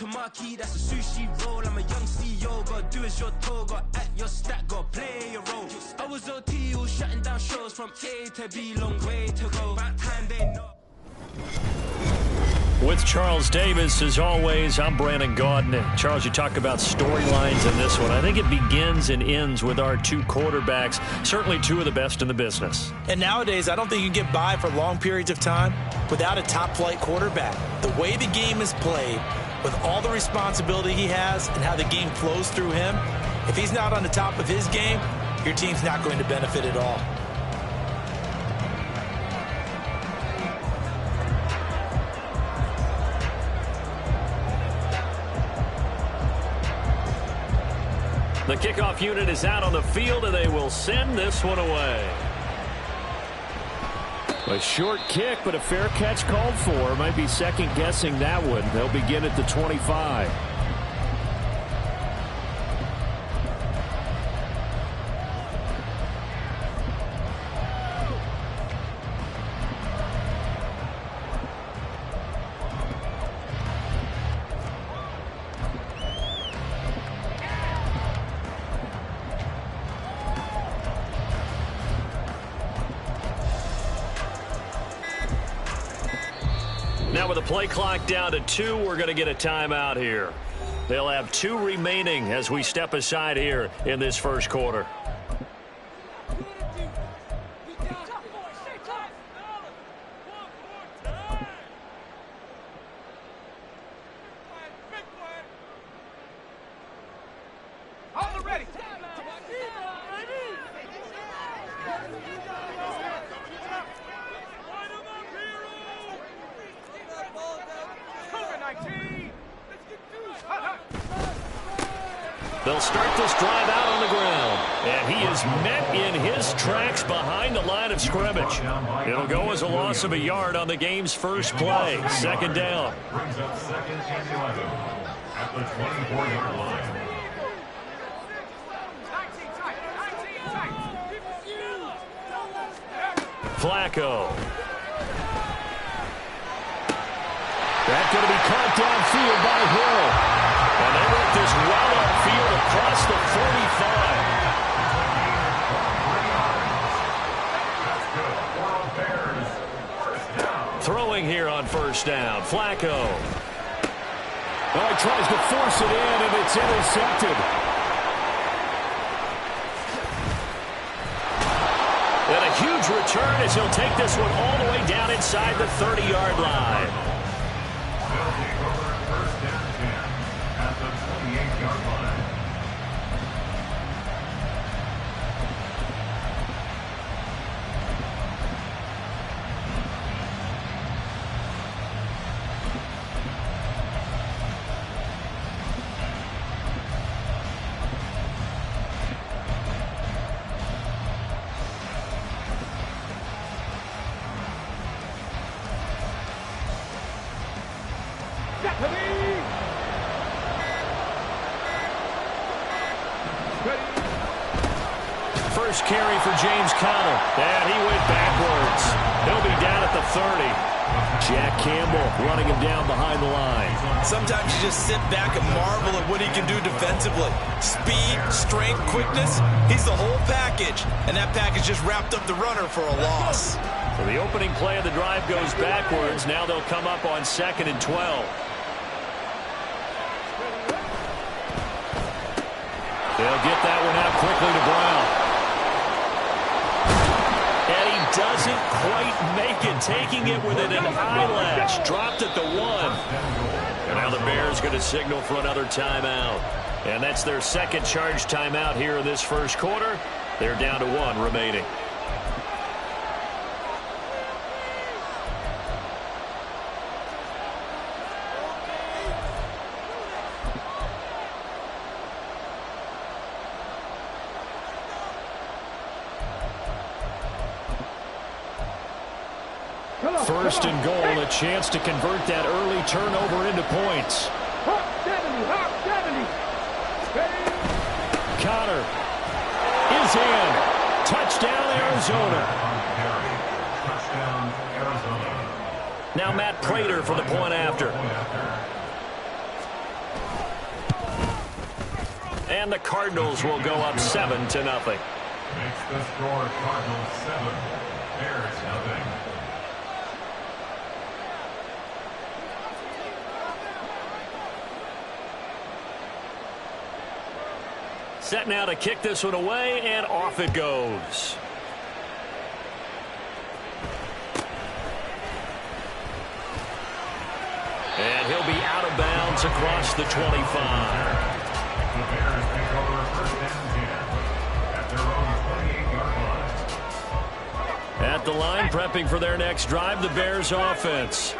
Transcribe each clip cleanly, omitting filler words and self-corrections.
to marquee, that's a sushi roll. I'm a young CEO, gotta do as you're told. Gotta act your stat, gotta play your role. I was OT, all shutting down shows from A to B, long way to go. Back time they know. With Charles Davis, as always, I'm Brandon Gaudin. Charles, you talk about storylines in this one. I think it begins and ends with our two quarterbacks, certainly two of the best in the business. And nowadays, I don't think you can get by for long periods of time without a top-flight quarterback. The way the game is played, with all the responsibility he has and how the game flows through him, if he's not on the top of his game, your team's not going to benefit at all. The kickoff unit is out on the field, and they will send this one away. A short kick, but a fair catch called for. Might be second-guessing that one. They'll begin at the 25. Now with the play clock down to 2, we're going to get a timeout here. They'll have 2 remaining as we step aside here in this first quarter. They'll start this drive out on the ground. And he is met in his tracks behind the line of scrimmage. It'll go as a loss of a yard on the game's first play. Second down. Brings up second and 11 at the 24-yard line. Flacco. That's going to be caught downfield by Hill. And they work this well upfield across the 45. Throwing here on first down. Flacco. Oh, he tries to force it in, and it's intercepted. And a huge return as he'll take this one all the way down inside the 30-yard line. First carry for James Conner. And he went backwards. He'll be down at the 30. Jack Campbell running him down behind the line. Sometimes you just sit back and marvel at what he can do defensively. Speed, strength, quickness. He's the whole package. And that package just wrapped up the runner for a loss. So the opening play of the drive goes backwards. Now they'll come up on 2nd and 12. They'll get that one out quickly to Brown. And he doesn't quite make it, taking it within an eyelash. Dropped at the 1. And now the Bears going to signal for another timeout. And that's their second charge timeout here in this first quarter. They're down to 1 remaining. First and goal, a chance to convert that early turnover into points. Conner is in. Touchdown, Arizona. Now Matt Prater for the point after. And the Cardinals will go up 7-0. Makes the score Cardinals 7, Bears nothing. Set now to kick this one away, and off it goes. And he'll be out of bounds across the 25. The Bears take over first and 10 at their own 28-yard line. At the line, prepping for their next drive, the Bears offense.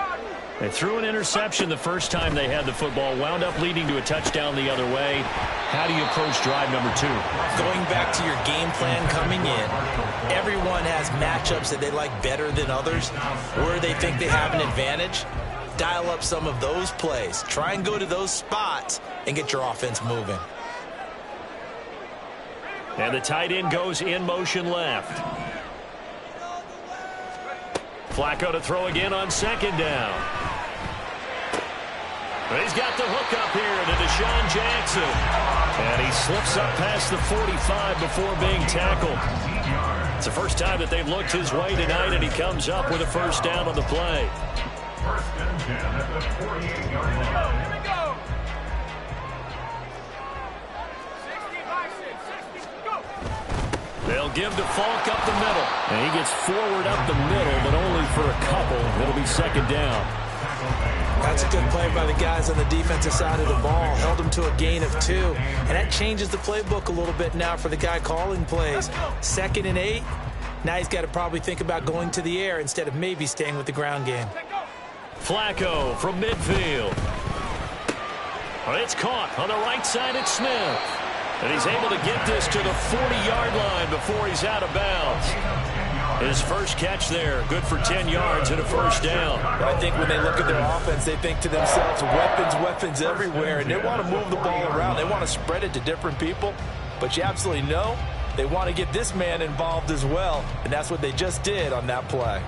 They threw an interception the first time they had the football, wound up leading to a touchdown the other way. How do you approach drive number 2? Going back to your game plan coming in, everyone has matchups that they like better than others, where they think they have an advantage. Dial up some of those plays. Try and go to those spots and get your offense moving. And the tight end goes in motion left. Flacco to throw again on second down. He's got the hook up here to Deshaun Jackson. And he slips up past the 45 before being tackled. It's the first time that they've looked his way tonight, and he comes up with a first down on the play. First and 10 at the 48-yard line. Here we go. 60, go. They'll give to Falk up the middle. And he gets forward up the middle, but only for a couple. It'll be second down. That's a good play by the guys on the defensive side of the ball. Held them to a gain of 2. And that changes the playbook a little bit now for the guy calling plays. 2nd and 8. Now he's got to probably think about going to the air instead of maybe staying with the ground game. Flacco from midfield. It's caught on the right side at Smith. And he's able to get this to the 40-yard line before he's out of bounds. His first catch there, good for 10 yards and a first down. I think when they look at their offense, they think to themselves, weapons everywhere, and they want to move the ball around. They want to spread it to different people, but you absolutely know they want to get this man involved as well, and that's what they just did on that play.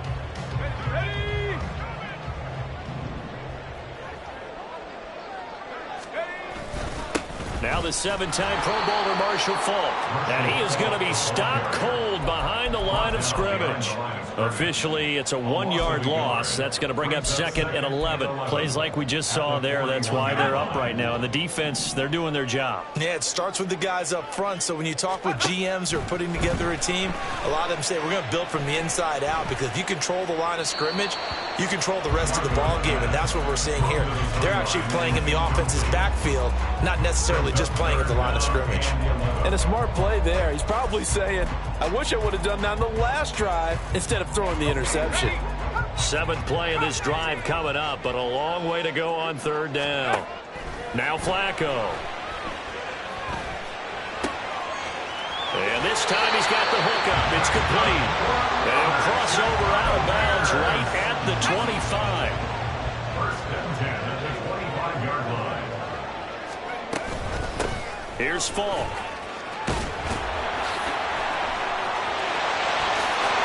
Now the 7-time Pro Bowler Marshall Faulk. And he is going to be stopped cold behind the line of scrimmage. Officially, it's a 1-yard loss. That's going to bring up 2nd and 11. Plays like we just saw there. That's why they're up right now. And the defense, they're doing their job. Yeah, it starts with the guys up front. So when you talk with GMs who are putting together a team, a lot of them say we're going to build from the inside out, because if you control the line of scrimmage, you control the rest of the ball game, and that's what we're seeing here. They're actually playing in the offense's backfield, not necessarily just playing at the line of scrimmage. And a smart play there. He's probably saying, I wish I would have done that on the last drive instead of throwing the interception. 7th play of this drive coming up, but a long way to go on 3rd down. Now Flacco. And this time he's got the hook up. It's complete. And he'll cross over out of bounds right at the 25. First and 10 at the 25-yard line. Here's Falk.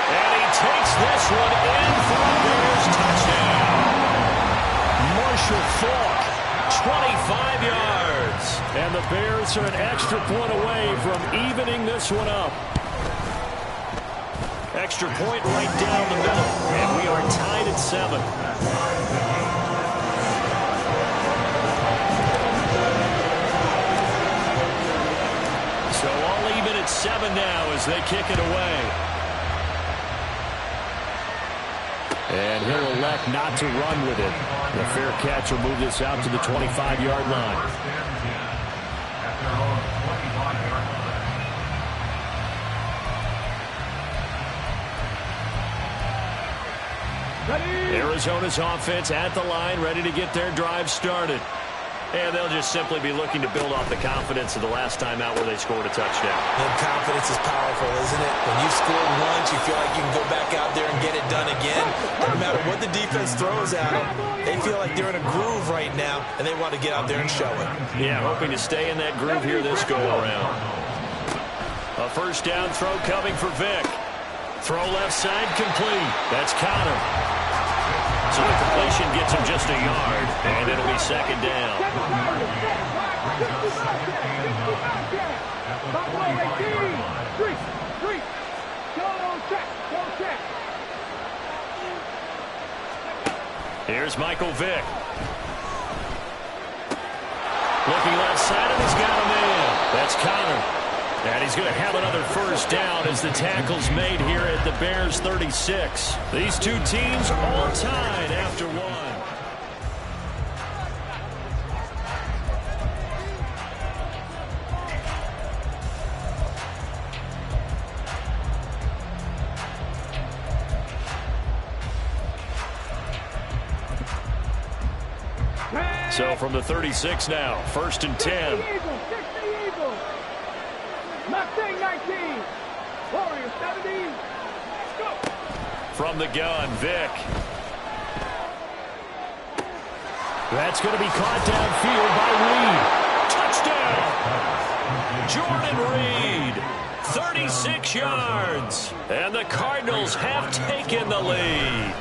And he takes this one in for a Bears touchdown. Marshall Falk, 25 yards. And the Bears are an extra point away from evening this one up. Extra point right down the middle. And we are tied at 7. So all even at 7 now as they kick it away. And he'll elect not to run with it. The fair catch will move this out to the 25-yard line. First and 10 at their own 25-yard line. Arizona's offense at the line, ready to get their drive started. And they'll just simply be looking to build off the confidence of the last time out where they scored a touchdown. And confidence is powerful, isn't it? When you've scored once, you feel like you can go back out there and get it done again. No matter what the defense throws at them, they feel like they're in a groove right now, and they want to get out there and show it. Yeah, hoping to stay in that groove here this go-around. A first down throw coming for Vick. Throw left side complete. That's Connor. So the completion gets him just a yard, and it'll be second down. the 45-yard line. Here's Michael Vick. Looking left side, and he's got a man. That's Connor. And he's going to have another first down as the tackle's made here at the Bears 36. These two teams all tied after one. So from the 36 now, 1st and 10. From the gun, Vick. That's going to be caught downfield by Reed. Touchdown! Jordan Reed, 36 yards. And the Cardinals have taken the lead.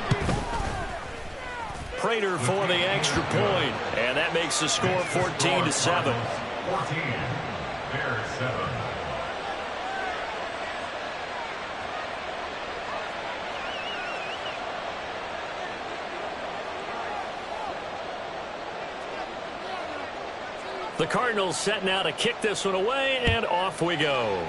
Prater for the extra point, and that makes the score 14-7. 14, Bears 7. The Cardinals set now to kick this one away, and off we go.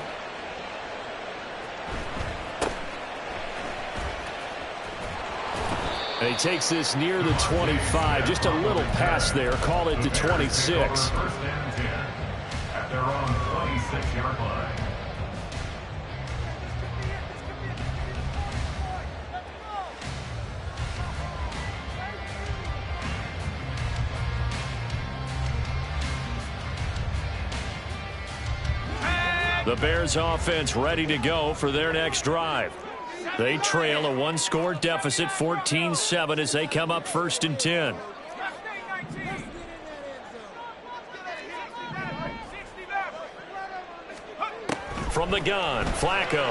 And he takes this near the 25, just a little past there, call it the 26. 1st and 10 at their own 26-yard line. The Bears offense ready to go for their next drive. They trail a one-score deficit, 14-7, as they come up 1st and 10. From the gun, Flacco.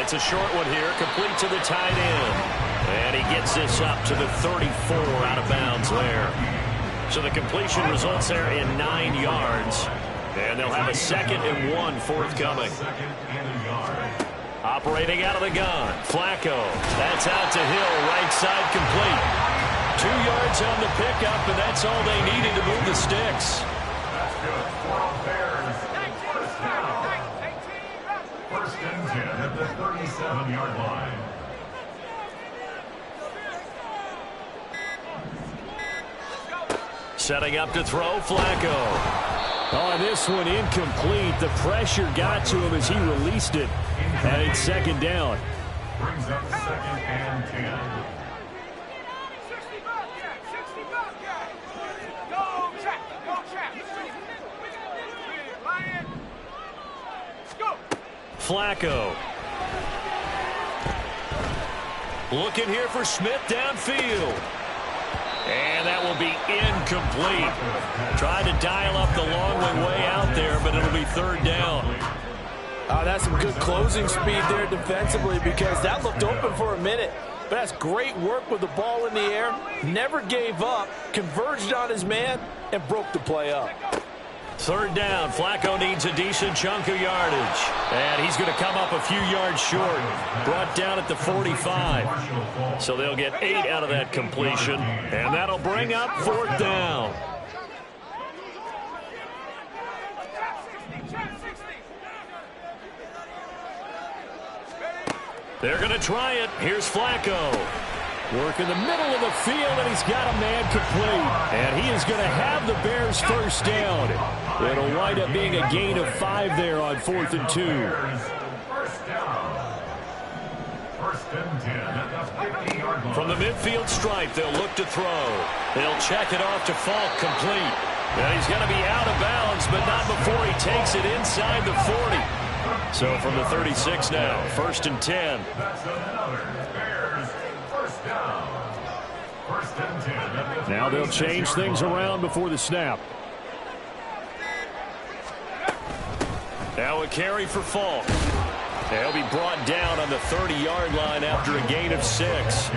It's a short one here, complete to the tight end. And he gets this up to the 34, out of bounds there. So the completion results there in 9 yards. And they'll have a 2nd and 1 forthcoming. Operating out of the gun, Flacco. That's out to Hill, right side complete. 2 yards on the pickup, and that's all they needed to move the sticks. That's good. Bears, first down. 1st and 10 at the 37-yard line. Setting up to throw, Flacco. Oh, this one incomplete. The pressure got to him as he released it. And it's 2nd down. Brings up 2nd and 10. Flacco. Looking here for Smith downfield. And that will be incomplete. Trying to dial up the long way out there, but it'll be 3rd down. That's some good closing speed there defensively, because that looked open for a minute. But that's great work with the ball in the air. Never gave up, converged on his man, and broke the play up. 3rd down. Flacco needs a decent chunk of yardage. And he's going to come up a few yards short. Brought down at the 45. So they'll get 8 out of that completion. And that'll bring up 4th down. They're going to try it. Here's Flacco. Work in the middle of the field, and he's got a man complete. And he is going to have the Bears' first down. It'll wind up being a gain of 5 there on 4th and 2. First down. 1st and 10 at the 50-yard line. From the midfield stripe, they'll look to throw. They'll check it off to Falk, complete. And he's going to be out of bounds, but not before he takes it inside the 40. So from the 36 now, 1st and 10. That's another Bears first down. 1st and 10 at the Now they'll change things around before the snap. Now a carry for Falk. He'll be brought down on the 30-yard line after a gain of 6.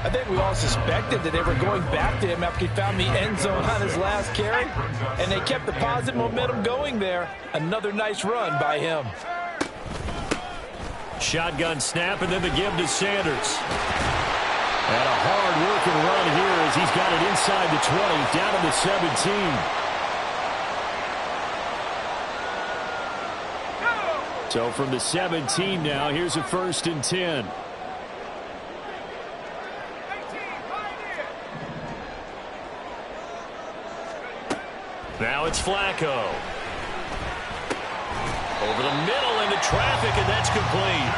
I think we all suspected that they were going back to him after he found the end zone on his last carry, and they kept the positive momentum going there. Another nice run by him. Shotgun snap, and then the give to Sanders. And a hard-working run here as he's got it inside the 20, down to the 17. So from the 17 now, here's a 1st and 10. Now it's Flacco. Over the middle into traffic, and that's complete.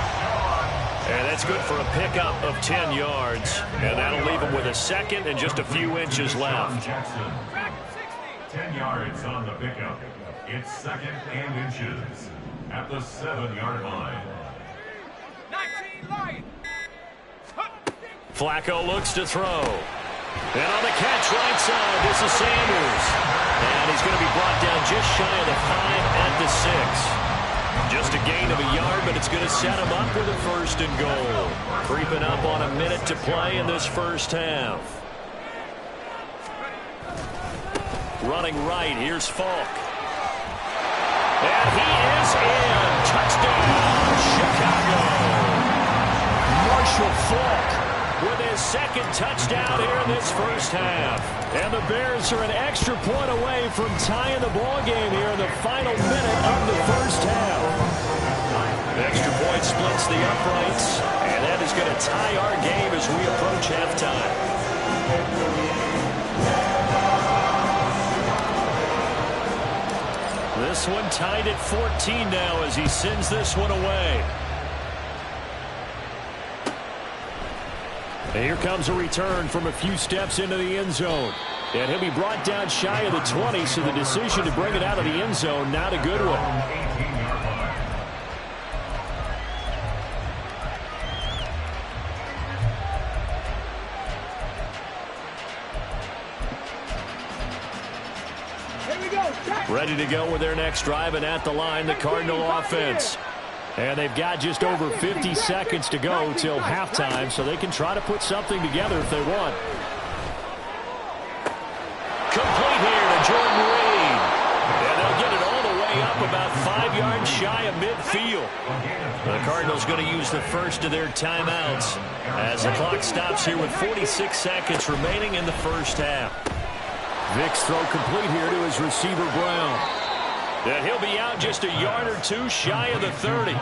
And that's good for a pickup of 10 yards. And that'll leave him with a second and just a few inches left. 10 yards on the pickup. It's 2nd and inches at the 7-yard line. Flacco looks to throw. And on the catch right side, this is Sanders. And he's going to be brought down just shy of the 5 at the 6. Just a gain of a yard, but it's going to set him up with a 1st and goal. Creeping up on a minute to play in this first half. Running right, here's Falk. And he is in. Touchdown, Chicago. Marshall Falk with his 2nd touchdown here in this first half. And the Bears are an extra point away from tying the ball game here in the final minute of the first half. Extra point splits the uprights, and that is going to tie our game as we approach halftime. This one tied at 14 now as he sends this one away. And here comes a return from a few steps into the end zone. And he'll be brought down shy of the 20, so the decision to bring it out of the end zone, not a good one. Ready to go with their next drive, and at the line, the Cardinal offense. And they've got just over 50 seconds to go till halftime, so they can try to put something together if they want. Complete here to Jordan Reed. And they'll get it all the way up about 5 yards shy of midfield. The Cardinals going to use the first of their timeouts as the clock stops here with 46 seconds remaining in the first half. Vick's throw complete here to his receiver, Brown. And he'll be out just a yard or two shy of the 30.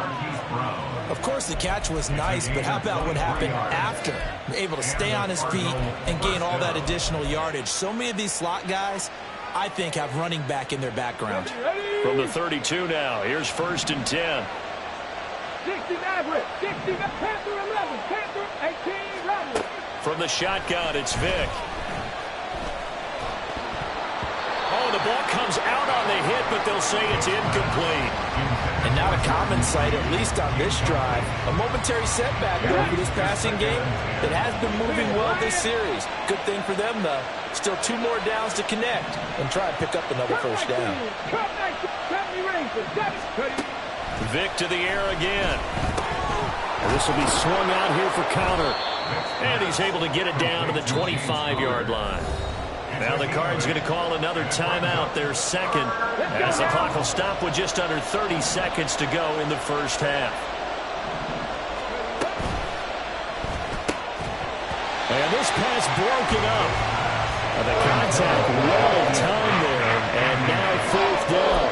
Of course, the catch was nice, but how about what happened after? Able to stay on his feet and gain all that additional yardage. So many of these slot guys, I think, have running back in their background. From the 32 now, here's 1st and 10. 60 Maverick, 60 Panther 11, Panther 18 Rattler. From the shotgun, it's Vick. Oh, the ball comes out on the hit, but they'll say it's incomplete. And not a common sight, at least on this drive. A momentary setback, though, for this passing game that has been moving well this series. Good thing for them, though. Still 2 more downs to connect and try and pick up another first down. Vick to the air again. This will be swung out here for counter. And he's able to get it down to the 25-yard line. Now the Cards going to call another timeout, their second, as the clock will stop with just under 30 seconds to go in the first half. And this pass broken up. And the contact well timed there, and now 4th down.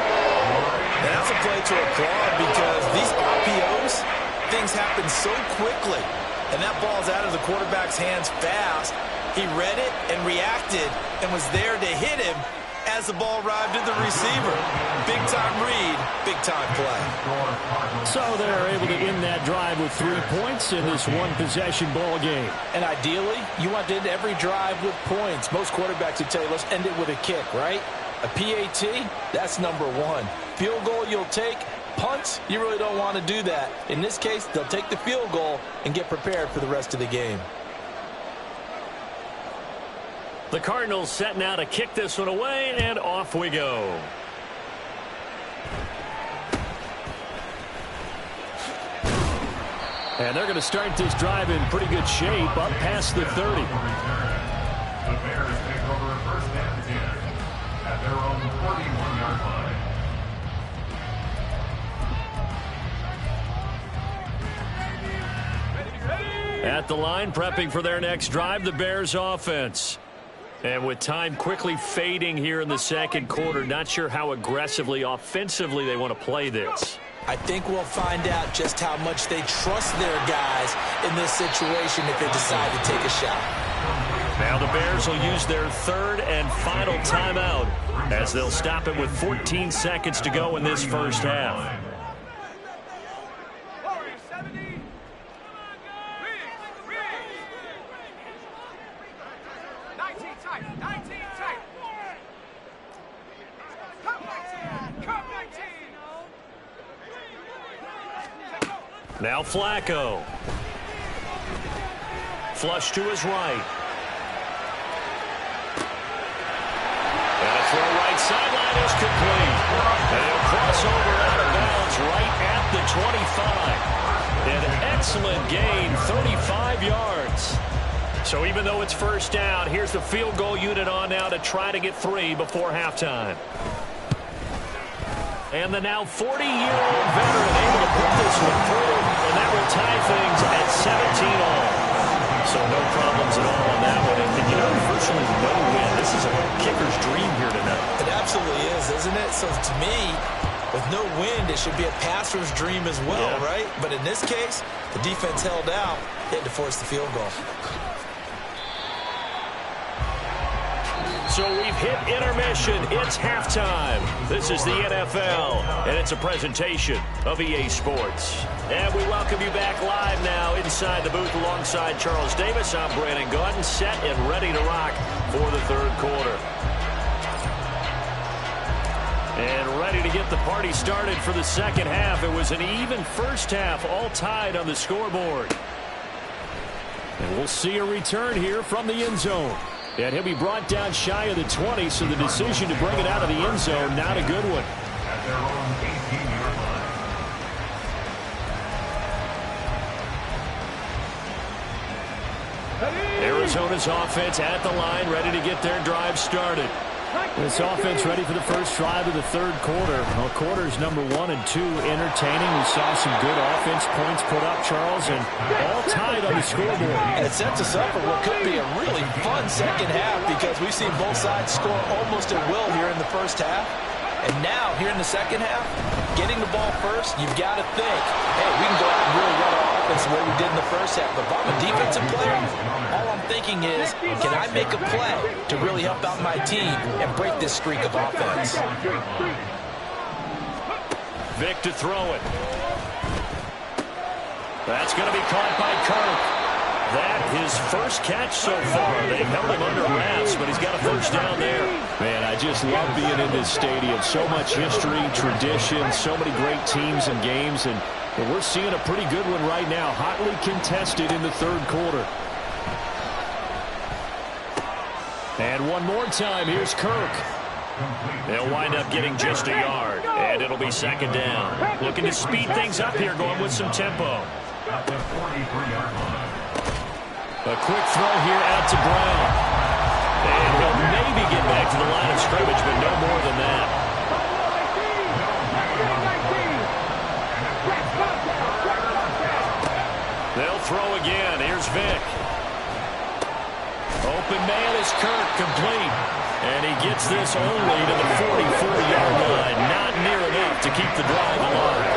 And that's a play to applaud because these RPOs, things happen so quickly. And that ball's out of the quarterback's hands fast. He read it and reacted and was there to hit him as the ball arrived at the receiver. Big-time read, big-time play. So they're able to end that drive with 3 points in this one-possession ball game. And ideally, you want to end every drive with points. Most quarterbacks would tell you, let's end it with a kick, right? A PAT, that's number 1. Field goal you'll take. Punts, you really don't want to do that. In this case, they'll take the field goal and get prepared for the rest of the game. The Cardinals set now to kick this one away, and off we go. And they're going to start this drive in pretty good shape, up past the 30. The Bears take over first and 10 at their own 41-yard line. At the line, prepping for their next drive, the Bears offense. And with time quickly fading here in the second quarter, not sure how aggressively, offensively they want to play this. I think we'll find out just how much they trust their guys in this situation if they decide to take a shot. Now the Bears will use their third and final timeout as they'll stop it with 14 seconds to go in this first half. Now Flacco. Flush to his right. And a throw right sideline is complete. And he'll cross over out of bounds right at the 25. An excellent gain, 35 yards. So even though it's first down, here's the field goal unit on now to try to get 3 before halftime. And the now 40-year-old veteran able to put this one through, and that will tie things at 17 all. So no problems at all on that one. And you know, virtually no win. This is a kicker's dream here tonight. It absolutely is, isn't it? So to me, with no wind, it should be a passer's dream as well, right? But in this case, the defense held out. They had to force the field goal. So we've hit intermission. It's halftime. This is the NFL, and it's a presentation of EA Sports. And we welcome you back live now inside the booth alongside Charles Davis. I'm Brandon Gaudin, set and ready to rock for the third quarter. And ready to get the party started for the second half. It was an even first half, all tied on the scoreboard. And we'll see a return here from the end zone. And he'll be brought down shy of the 20, so the decision to bring it out of the end zone, not a good one. At their own 18-yard line. Arizona's offense at the line, ready to get their drive started. This offense ready for the first drive of the third quarter. Well, quarters number 1 and 2 entertaining. We saw some good offense points put up, Charles, and all tied on the scoreboard. And it sets us up for what could be a really fun second half because we've seen both sides score almost at will here in the first half. And now, here in the second half, getting the ball first, you've got to think, hey, we can go out and really run our offense the way we did in the first half. But if I'm a defensive player, all I'm thinking is, can I make a play to really help out my team and break this streak of offense? Vic to throw it. That's going to be caught by Kirk. That his first catch so far. They've held him under wraps, but he's got a first down there. Man, I just love being in this stadium. So much history, tradition, so many great teams and games, and we're seeing a pretty good one right now, hotly contested in the third quarter. And one more time, here's Kirk. They'll wind up getting just a yard, and it'll be second down. Looking to speed things up here, going with some tempo. At the 43-yard line. A quick throw here out to Brown. And he'll maybe get back to the line of scrimmage, but no more than that. They'll throw again. Here's Vic. Open man is Kirk, complete. And he gets this only to the 44-yard line. Not near enough to keep the drive alive.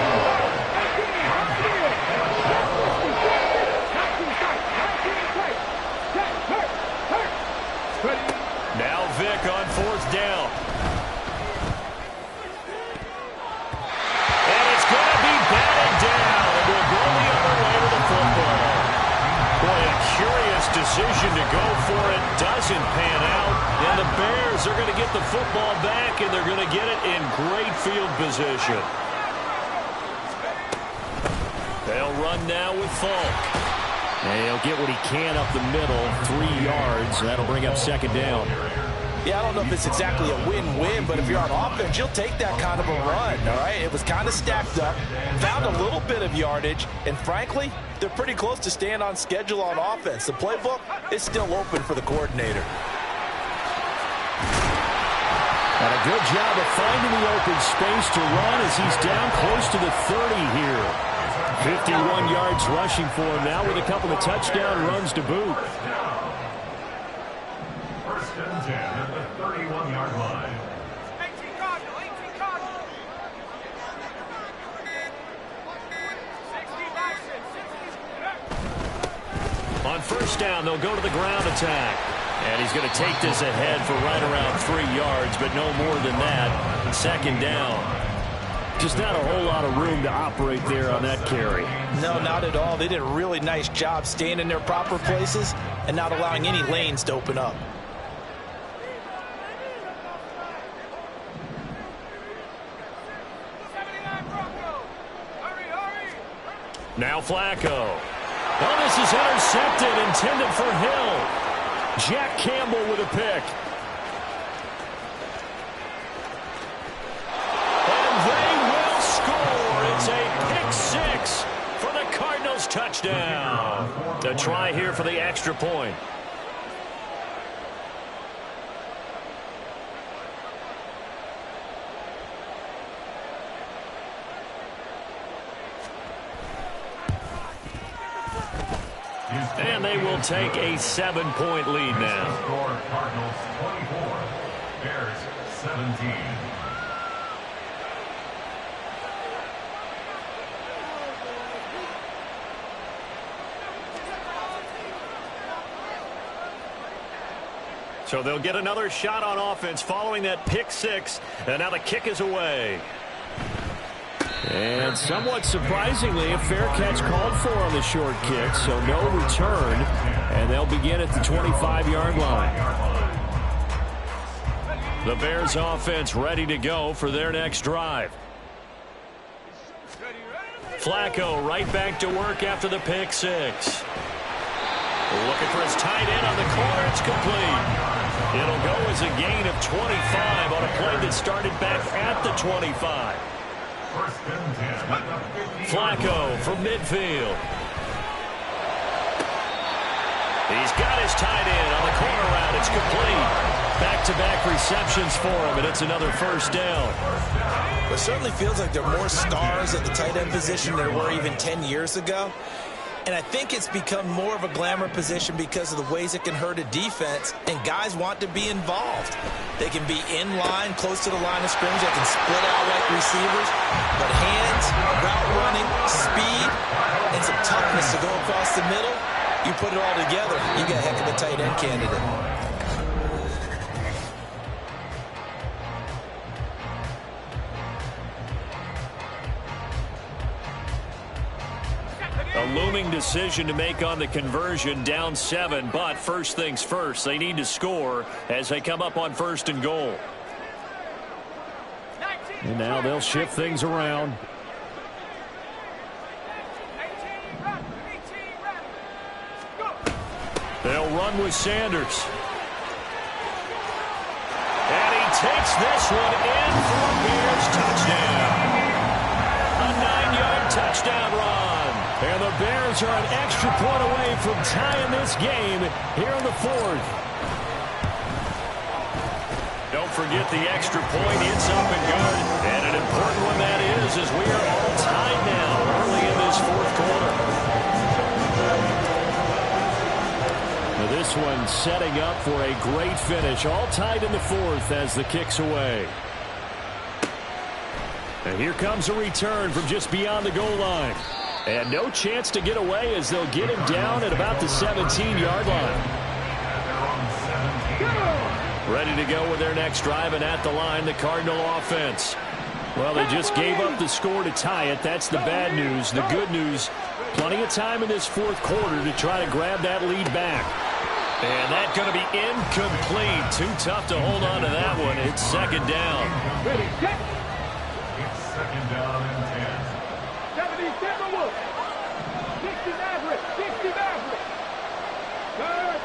Now Vic on fourth down. And it's going to be batted down. And we'll go the other way to the football. Boy, a curious decision to go for it. Doesn't pan out. And the Bears are going to get the football back, and they're going to get it in great field position. They'll run now with Falk. And he'll get what he can up the middle, 3 yards. That'll bring up second down. Yeah, I don't know if it's exactly a win-win, but if you're on offense, you'll take that kind of a run, all right? It was kind of stacked up, found a little bit of yardage, and frankly, they're pretty close to staying on schedule on offense. The playbook is still open for the coordinator. And a good job of finding the open space to run as he's down close to the 30 here. 51 yards rushing for him now with a couple of touchdown runs to boot. First and 10 at the 31-yard line. 18 Cardinal, 18 Cardinal. 60 On first down, they'll go to the ground attack. And he's going to take this ahead for right around 3 yards, but no more than that. Second down. Just not a whole lot of room to operate there on that carry. No, not at all. They did a really nice job staying in their proper places and not allowing any lanes to open up. Now Flacco. Oh, this is intercepted, intended for Hill. Jack Campbell with a pick. And they will score. It's a pick six for the Cardinals touchdown. The try here for the extra point. And they will take a 7-point lead now. Score Cardinals 24, Bears 17. So they'll get another shot on offense following that pick six. And now the kick is away. And somewhat surprisingly, a fair catch called for on the short kick, so no return, and they'll begin at the 25-yard line. The Bears offense ready to go for their next drive. Flacco right back to work after the pick six. Looking for his tight end on the corner. It's complete. It'll go as a gain of 25 on a play that started back at the 25. Flacco from midfield. He's got his tight end on the corner route. It's complete. Back-to-back receptions for him, and it's another first down. It certainly feels like there are more stars at the tight end position than there were even 10 years ago. And I think it's become more of a glamour position because of the ways it can hurt a defense, and guys want to be involved. They can be in line, close to the line of scrimmage. They can split out like receivers. But hands, route running, speed, and some toughness to go across the middle, you put it all together, you got a heck of a tight end candidate. A looming decision to make on the conversion, down 7, but first things first, they need to score as they come up on first and goal. And now they'll shift things around. They'll run with Sanders. And he takes this one in for a Bears touchdown. A 9-yard touchdown run. And the Bears are an extra point away from tying this game here in the fourth. Don't forget the extra point. It's up and good. And an important one that is, as we are all tied now early in this fourth quarter. Now this one setting up for a great finish. All tied in the fourth as the kick's away. And here comes a return from just beyond the goal line. And no chance to get away as they'll get him down at about the 17-yard line. Ready to go with their next drive, and at the line, the Cardinal offense. Well, they just gave up the score to tie it. That's the bad news. The good news, plenty of time in this fourth quarter to try to grab that lead back. And that's going to be incomplete. Too tough to hold on to that one. It's second down. It's second down and 10. 77 Wolf. 60 Maverick. 60 Maverick. Third.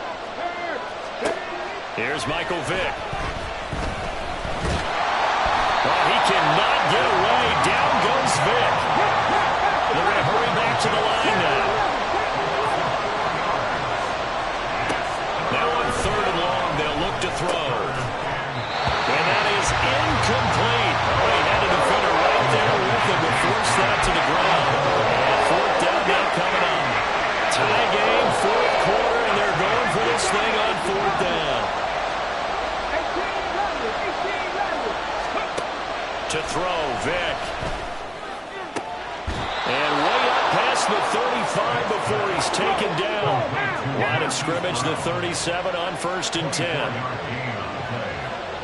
Here's Michael Vick. Oh, he cannot get away. Down goes Vick. They're going to hurry back to the line now. Now on 3rd and long, they'll look to throw. And that is incomplete. Oh, he had a defender right there with him to force that to the ground. And 4th down now coming up. Tie game, 4th quarter, and they're going for this thing on 4th down. To throw, Vick. And way up past the 35 before he's taken down. Line of scrimmage, the 37 on 1st and 10.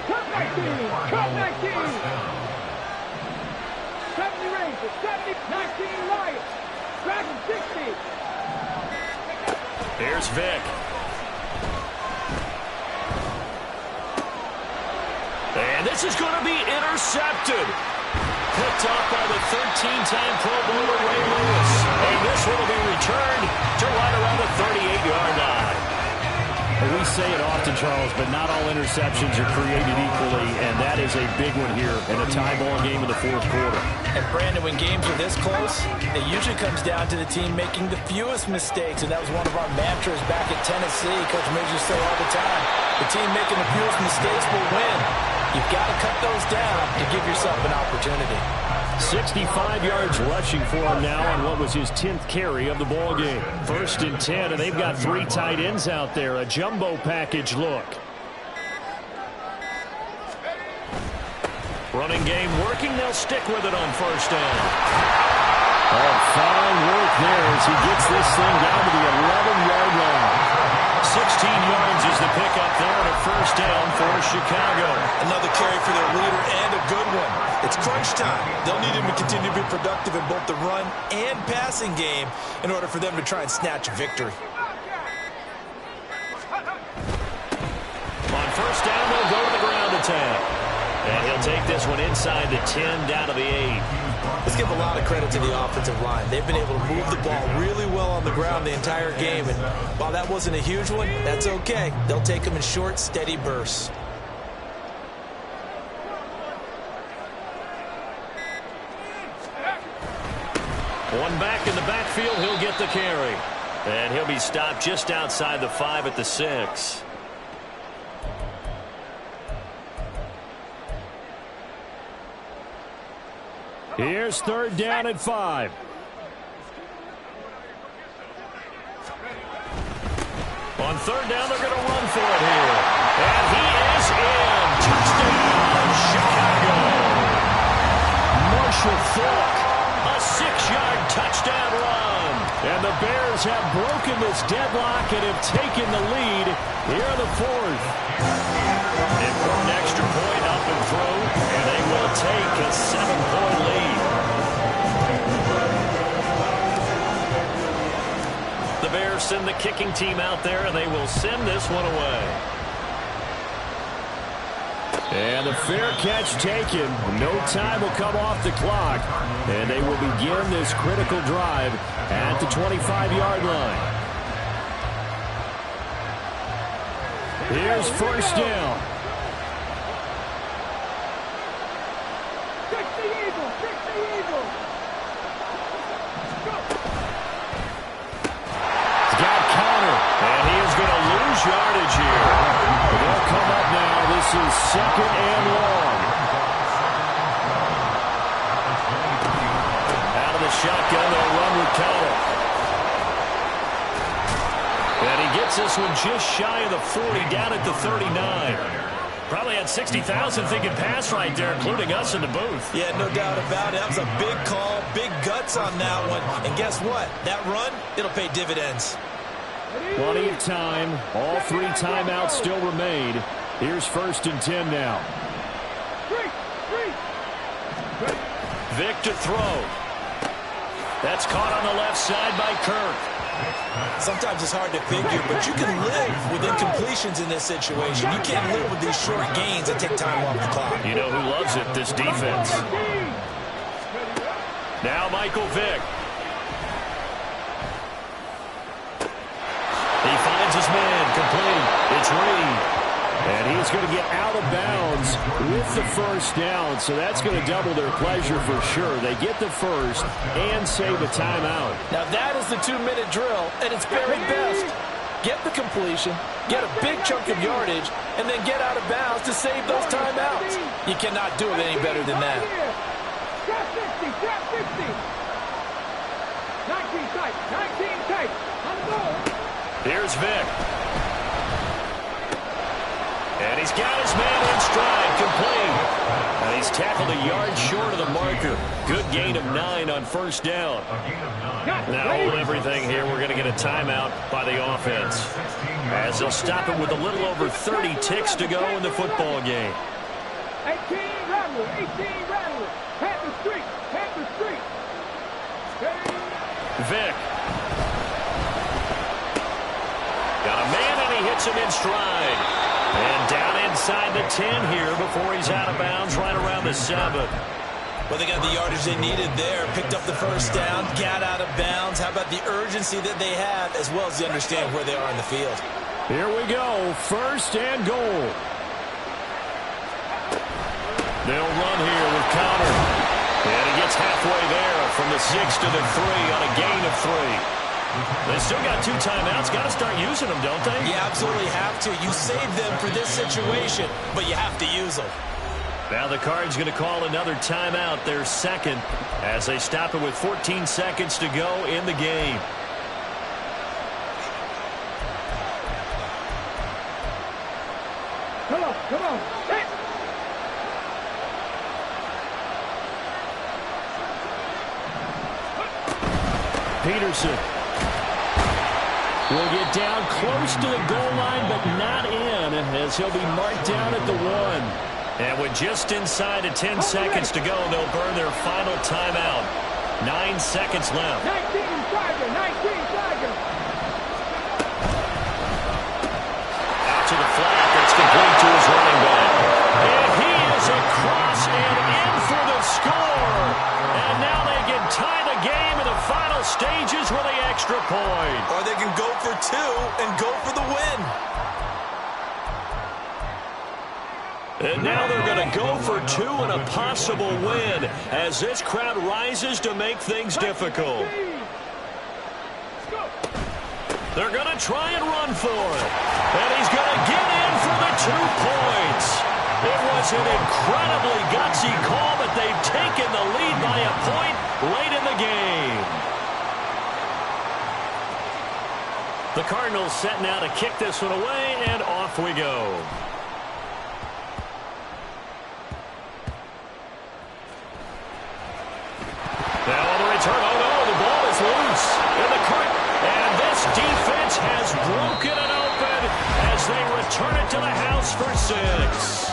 Cut 19. Cut 19. 70 Rangers. 70. 19 Lions. Dragon 60. Here's Vick. And this is going to be intercepted. Picked off by the 13-time Pro Bowler Ray Lewis. And this one will be returned to right around the 38-yard line. We say it often, Charles, but not all interceptions are created equally, and that is a big one here in a tie ball game in the 4th quarter. And Brandon, when games are this close, it usually comes down to the team making the fewest mistakes, and that was one of our mantras back at Tennessee. Coach Major used to say all the time, the team making the fewest mistakes will win. You've got to cut those down to give yourself an opportunity. 65 yards rushing for him now on what was his 10th carry of the ball game. 1st and 10, and they've got 3 tight ends out there. A jumbo package look. Running game working. They'll stick with it on 1st down. Oh, fine work there as he gets this thing down to the 11-yard line. 16 yards is the pickup there and a 1st down for Chicago. Another carry for their leader and a good one. It's crunch time. They'll need him to continue to be productive in both the run and passing game in order for them to try and snatch a victory. On 1st down, they'll go to the ground attack. And he'll take this one inside the 10 down to the 8. Let's give a lot of credit to the offensive line. They've been able to move the ball really well on the ground the entire game. And while that wasn't a huge one, that's okay. They'll take them in short, steady bursts. One back in the backfield, he'll get the carry. And he'll be stopped just outside the 5 at the 6. Here's 3rd down and 5. On 3rd down, they're going to run for it here. And he is in. Touchdown, Chicago. Marshall Faulk. A 6-yard touchdown run. And the Bears have broken this deadlock and have taken the lead here in the 4th. Important extra point up and through, and they will take a 7-point lead. The Bears send the kicking team out there, and they will send this one away. And the fair catch taken. No time will come off the clock. And they will begin this critical drive at the 25-yard line. Here's 1st down. 60 Eagles. 60 Eagles. He's got counter. And he is going to lose yardage here. They'll come up now. This is 2nd and long. Out of the shotgun, they'll run with counter. And he gets this one just shy of the 40, down at the 39. Probably had 60,000 thinking pass right there, including us in the booth. Yeah, no doubt about it. That was a big call, big guts on that one. And guess what? That run, it'll pay dividends. Plenty of time. All 3 timeouts still remain. Here's 1st and 10 now. Vick to throw. That's caught on the left side by Kirk. Sometimes it's hard to figure, but you can live with incompletions in this situation. You can't live with these short gains that take time off the clock. You know who loves it? This defense. Now Michael Vick. He finds his man, complete. It's Reed. And he's going to get out of bounds with the first down, so that's going to double their pleasure for sure. They get the first and save a timeout. Now that is the 2-minute drill at its very best. Get the completion, get a big chunk of yardage, and then get out of bounds to save those timeouts. You cannot do it any better than that. Trap 60, trap 60. 19 tight, 19 tight. On the goal. Here's Vic. And he's got his man in stride, complete. And he's tackled a yard short of the marker. Good gain of 9 on first down. Now, with everything here, we're going to get a timeout by the offense, as they'll stop it with a little over 30 ticks to go in the football game. 18 Rattler, 18 Rattler. Panther Street, Panther Street. Vic. Got a man, and he hits him in stride. And down inside the 10 here before he's out of bounds right around the 7. Well, they got the yardage they needed there, picked up the first down, got out of bounds. How about the urgency that they have, as well as they understand where they are in the field? Here we go, first and goal. They'll run here with Connor. And he gets halfway there from the 6 to the 3 on a gain of 3. They still got 2 timeouts. Got to start using them, don't they? You absolutely have to. You save them for this situation, but you have to use them. Now the Cards going to call another timeout, their second, as they stop it with 14 seconds to go in the game. Come on, come on. Hit. Peterson will get down close to the goal line, but not in, as he'll be marked down at the 1. And with just inside of 10 seconds to go, they'll burn their final timeout. 9 seconds left. 19 Tiger, 19 Tiger. Out to the flat. That's complete to his running back. And he is across and in for the score. And now they can tie the game in the final stages with the extra point. Or they can go for 2 and go for the win. And now they're going to go for 2 and a possible win as this crowd rises to make things difficult. They're going to try and run for it. And he's going to get in for the 2 points. It was an incredibly gutsy call, but they've taken the lead by a point late in the game. The Cardinals set now to kick this one away, and off we go. Now on the return, oh no, the ball is loose in the cart, and this defense has broken it open as they return it to the house for 6.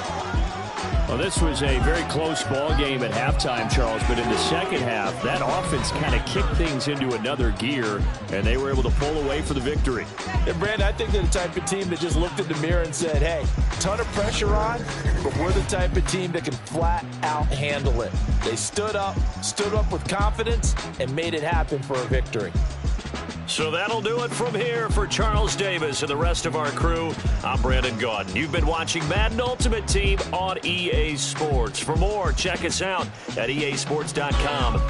Well, this was a very close ball game at halftime, Charles, but in the second half, that offense kind of kicked things into another gear, and they were able to pull away for the victory. And, Brandon, I think they're the type of team that just looked in the mirror and said, hey, ton of pressure on, but we're the type of team that can flat out handle it. They stood up with confidence, and made it happen for a victory. So that'll do it from here for Charles Davis and the rest of our crew. I'm Brandon Gaudin. You've been watching Madden Ultimate Team on EA Sports. For more, check us out at easports.com/.